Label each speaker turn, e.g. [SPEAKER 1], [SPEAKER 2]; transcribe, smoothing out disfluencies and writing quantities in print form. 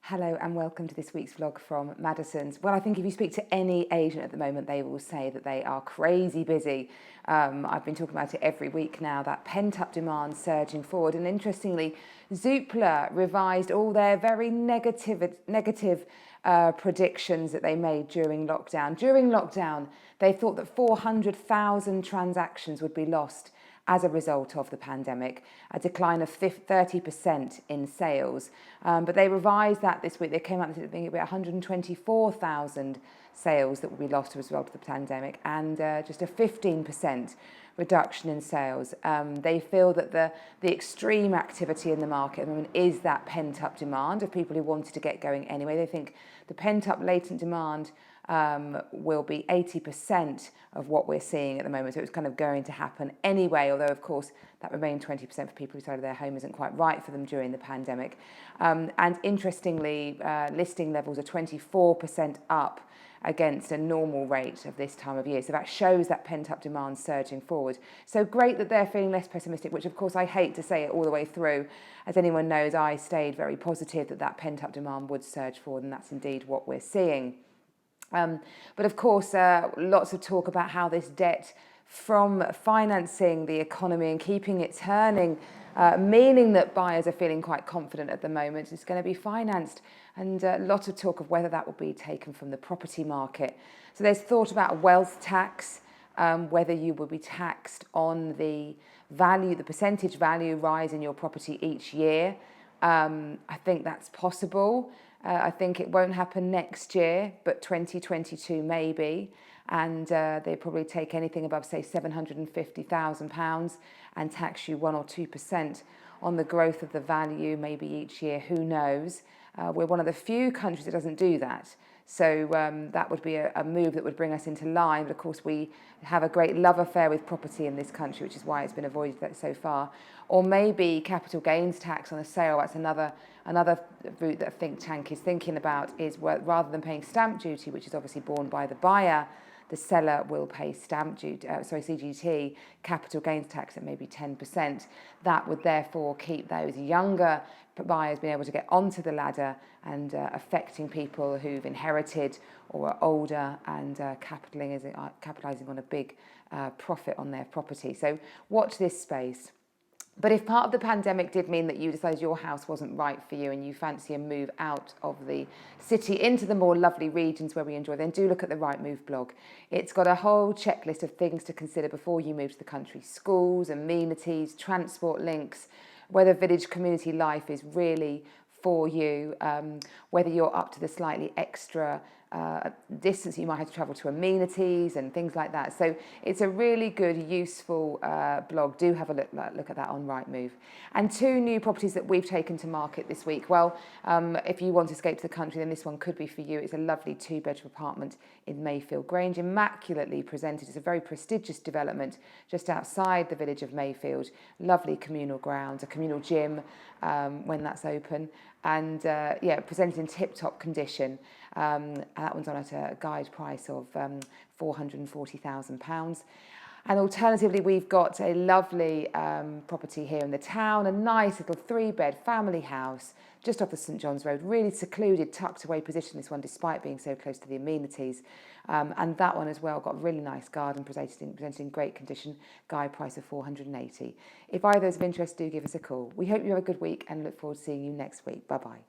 [SPEAKER 1] Hello and welcome to this week's vlog from Maddisons. Well, I think if you speak to any agent at the moment, they will say that they are crazy busy. I've been talking about it every week now, that pent-up demand surging forward. And interestingly, Zoopla revised all their very negative predictions that they made during lockdown. During lockdown, they thought that 400,000 transactions would be lost as a result of the pandemic, a decline of 30% in sales. But they revised that this week. They came out and said it'd be 124,000 sales that would be lost as a result of the pandemic, and just a 15% reduction in sales. They feel that the extreme activity in the market at the moment is that pent-up demand of people who wanted to get going anyway. They think the pent-up latent demand will be 80% of what we're seeing at the moment. So it's kind of going to happen anyway, although of course that remaining 20% for people who decided their home isn't quite right for them during the pandemic. And interestingly, listing levels are 24% up against a normal rate of this time of year. So that shows that pent-up demand surging forward. So great that they're feeling less pessimistic, which of course I hate to say it all the way through. As anyone knows, I stayed very positive that pent-up demand would surge forward, and that's indeed what we're seeing. But of course, lots of talk about how this debt from financing the economy and keeping it turning, meaning that buyers are feeling quite confident at the moment, is going to be financed. And a lot of talk of whether that will be taken from the property market. So there's thought about a wealth tax, whether you will be taxed on the value, the percentage value rise in your property each year. I think that's possible. I think it won't happen next year, but 2022 maybe. And they probably take anything above, say, £750,000 and tax you 1 or 2% on the growth of the value, maybe each year, who knows. We're one of the few countries that doesn't do that. So that would be a move that would bring us into line. But of course, we have a great love affair with property in this country, which is why it's been avoided so far. Or maybe capital gains tax on a sale. That's another route that a think tank is thinking about, is rather than paying stamp duty, which is obviously borne by the buyer, the seller will pay CGT, capital gains tax at maybe 10%. That would therefore keep those younger buyers being able to get onto the ladder and affecting people who've inherited or are older and capitalising on a big profit on their property. So watch this space. But if part of the pandemic did mean that you decided your house wasn't right for you and you fancy a move out of the city into the more lovely regions where we enjoy, then do look at the Rightmove blog. It's got a whole checklist of things to consider before you move to the country: schools, amenities, transport links, whether village community life is really for you, whether you're up to the slightly extra distance you might have to travel to amenities and things like that. So it's a really good, useful blog. Do have a look at that on Rightmove. And 2 new properties that we've taken to market this week. Well, if you want to escape to the country, then this one could be for you. It's a lovely 2-bedroom apartment in Mayfield Grange, immaculately presented. It's a very prestigious development just outside the village of Mayfield. Lovely communal grounds, a communal gym when that's open, and yeah, presented in tip-top condition. That one's on at a guide price of £440,000. And alternatively, we've got a lovely property here in the town, a nice little 3-bed family house just off the St John's Road, really secluded, tucked away position, this one, despite being so close to the amenities. And that one as well got a really nice garden, presented in great condition, guide price of £480,000. If either is of interest, do give us a call. We hope you have a good week and look forward to seeing you next week. Bye-bye.